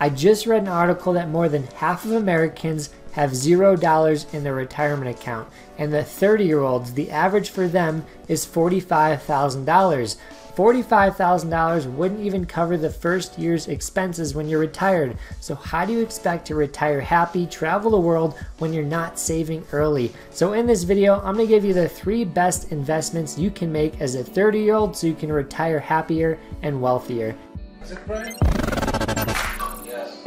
I just read an article that more than half of Americans have $0 in their retirement account, and the 30-year-olds, the average for them is $45,000. $45,000 wouldn't even cover the first year's expenses when you're retired. So how do you expect to retire happy, travel the world when you're not saving early? So in this video, I'm going to give you the 3 best investments you can make as a 30-year-old so you can retire happier and wealthier. Is it right? Yes.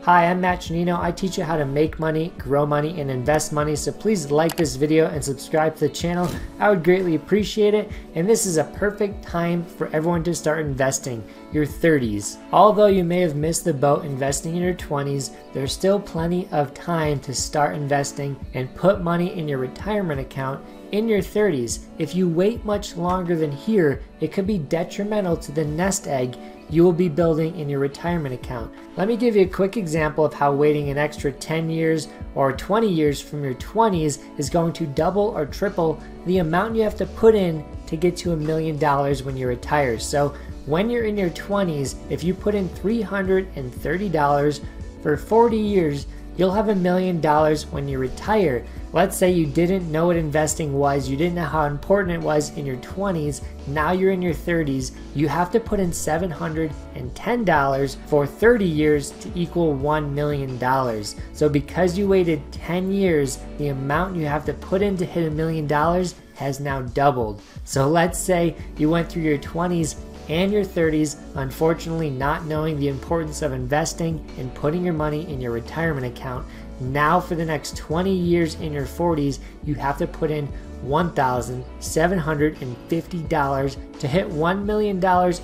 Hi, I'm Giannino. I teach you how to make money, grow money, and invest money. So please like this video and subscribe to the channel. I would greatly appreciate it. And this is a perfect time for everyone to start investing, your 30s. Although you may have missed the boat investing in your 20s, there's still plenty of time to start investing and put money in your retirement account in your 30s. If you wait much longer than here, it could be detrimental to the nest egg you will be building in your retirement account. Let me give you a quick example of how waiting an extra 10 years or 20 years from your 20s is going to double or triple the amount you have to put in to get to $1 million when you retire. So when you're in your 20s, if you put in $330 for 40 years, you'll have $1 million when you retire. Let's say you didn't know what investing was, you didn't know how important it was in your 20s, now you're in your 30s, you have to put in $710 for 30 years to equal $1 million. So because you waited 10 years, the amount you have to put in to hit $1 million has now doubled. So let's say you went through your 20s and your 30s, unfortunately not knowing the importance of investing and putting your money in your retirement account. Now for the next 20 years in your 40s, you have to put in $1,750 to hit $1 million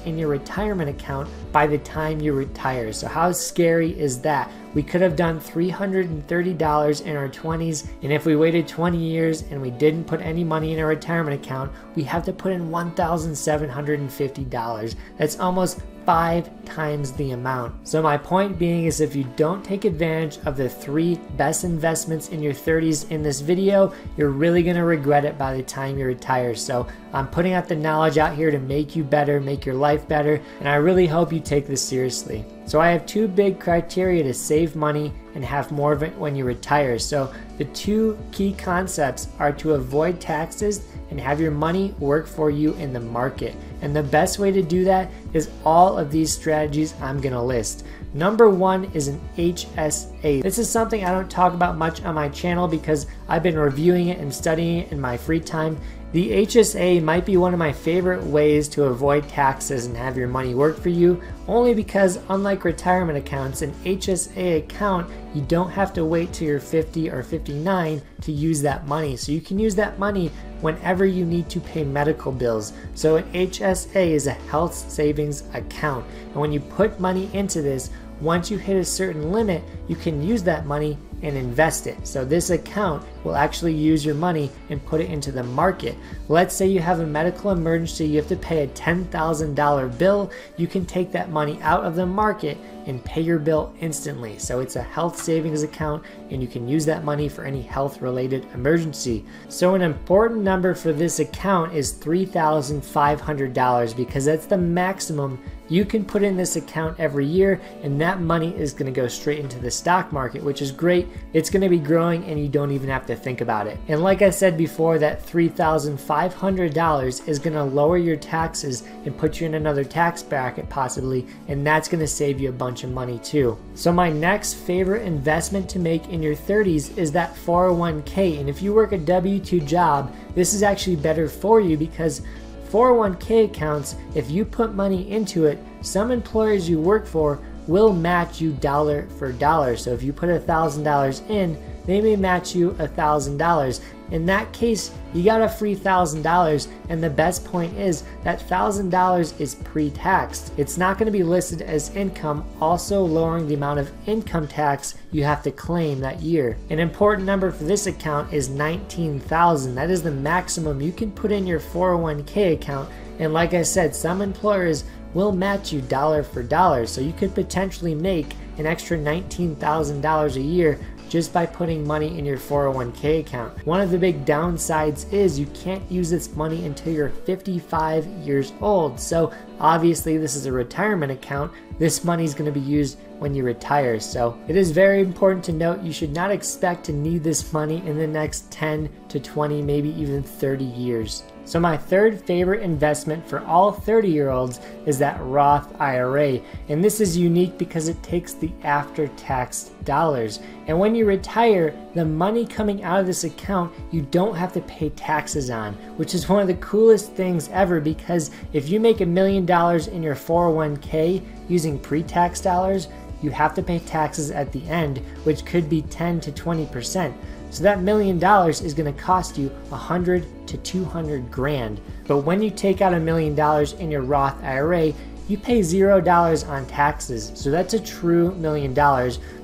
in your retirement account by the time you retire. So how scary is that? We could have done $330 in our 20s, and if we waited 20 years and we didn't put any money in our retirement account, we have to put in $1,750. That's almost 5 times the amount. So my point being is, if you don't take advantage of the 3 best investments in your 30s in this video, you're really going to regret it by the time you retire. So I'm putting out the knowledge out here to make you better, make your life better, and I really hope you take this seriously. So I have 2 big criteria to save money and have more of it when you retire. So the 2 key concepts are to avoid taxes and have your money work for you in the market. And the best way to do that is all of these strategies I'm gonna list. Number 1 is an HSA. This is something I don't talk about much on my channel because I've been reviewing it and studying it in my free time. The HSA might be one of my favorite ways to avoid taxes and have your money work for you, only because unlike retirement accounts, an HSA account, you don't have to wait till you're 50 or 59 to use that money. So you can use that money whenever you need to pay medical bills. So an HSA is a health savings account. And when you put money into this, once you hit a certain limit, you can use that money and invest it. So this account will actually use your money and put it into the market. Let's say you have a medical emergency, you have to pay a $10,000 bill, you can take that money out of the market and pay your bill instantly. So it's a health savings account and you can use that money for any health related emergency. So an important number for this account is $3,500 because that's the maximum you can put in this account every year, and that money is going to go straight into the stock market, which is great. It's going to be growing and you don't even have to think about it. And like I said before, that $3,500 is going to lower your taxes and put you in another tax bracket possibly, and that's going to save you a bunch of money too. So my next favorite investment to make in your 30s is that 401k. And if you work a W-2 job, this is actually better for you because 401k accounts, if you put money into it, some employers you work for will match you dollar for dollar. So if you put $1,000 in, they may match you $1,000. In that case, you got a free $1,000, and the best point is that $1,000 is pre-taxed. It's not going to be listed as income, also lowering the amount of income tax you have to claim that year. An important number for this account is $19,000. That is the maximum you can put in your 401k account, and like I said, some employers will match you dollar for dollar, so you could potentially make an extra $19,000 a year just by putting money in your 401k account. One of the big downsides is you can't use this money until you're 55 years old. So obviously this is a retirement account. This money is going to be used when you retire. So it is very important to note you should not expect to need this money in the next 10 to 20, maybe even 30 years. So my third favorite investment for all 30-year-olds is that Roth IRA. And this is unique because it takes the after-tax dollars. And when you retire, the money coming out of this account, you don't have to pay taxes on, which is one of the coolest things ever, because if you make $1 million in your 401k using pre-tax dollars, you have to pay taxes at the end, which could be 10 to 20%. So that $1 million is going to cost you 100 to 200 grand. But when you take out $1 million in your Roth IRA, you pay $0 on taxes. So that's a true $1 million,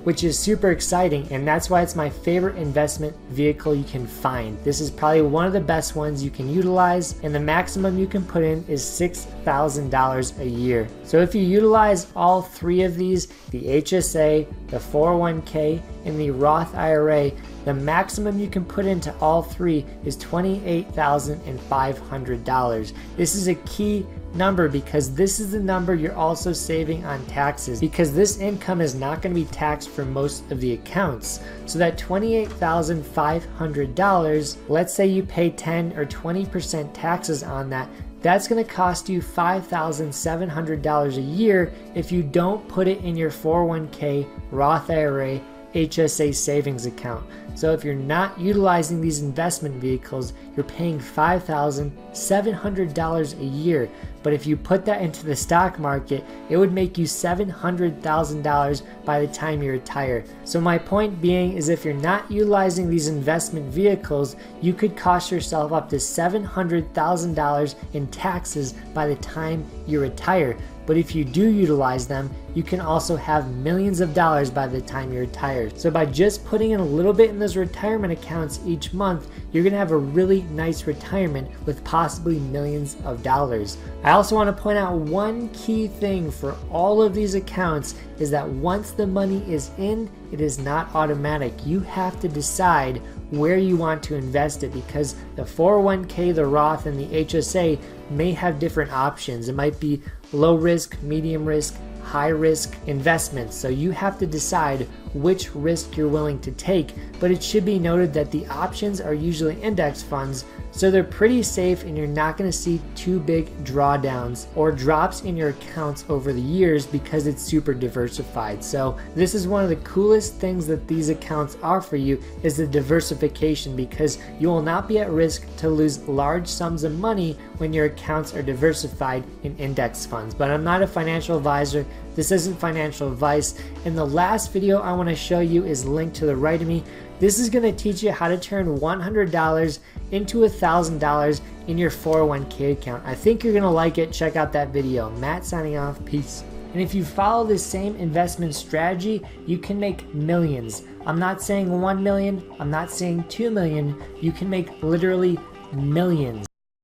which is super exciting, and that's why it's my favorite investment vehicle you can find. This is probably one of the best ones you can utilize, and the maximum you can put in is $6,000 a year. So if you utilize all three of these, the HSA, the 401k, and the Roth IRA, the maximum you can put into all three is $28,500. This is a key number because this is the number you're also saving on taxes, because this income is not going to be taxed for most of the accounts. So that $28,500, let's say you pay 10 or 20% taxes on that, that's going to cost you $5,700 a year if you don't put it in your 401k, Roth IRA, HSA savings account. So if you're not utilizing these investment vehicles, you're paying $5,700 a year. But if you put that into the stock market, it would make you $700,000 by the time you retire. So my point being is, if you're not utilizing these investment vehicles, you could cost yourself up to $700,000 in taxes by the time you retire. But if you do utilize them, you can also have millions of dollars by the time you retire. So by just putting in a little bit in those retirement accounts each month, you're gonna have a really nice retirement with possibly millions of dollars. I also want to point out one key thing for all of these accounts is that once the money is in, it is not automatic. You have to decide where you want to invest it, because the 401k, the Roth, and the HSA may have different options. It might be low risk, medium risk, high risk investments. So you have to decide which risk you're willing to take. But it should be noted that the options are usually index funds, so they're pretty safe and you're not going to see too big drawdowns or drops in your accounts over the years because it's super diversified. So this is one of the coolest things that these accounts are for you, is the diversification, because you will not be at risk to lose large sums of money when your accounts are diversified in index funds. But I'm not a financial advisor. This isn't financial advice. And the last video I want to show you is linked to the right of me. This is going to teach you how to turn $100 into $1,000 in your 401k account. I think you're going to like it. Check out that video. Matt signing off. Peace. And if you follow this same investment strategy, you can make millions. I'm not saying 1 million. I'm not saying 2 million. You can make literally millions.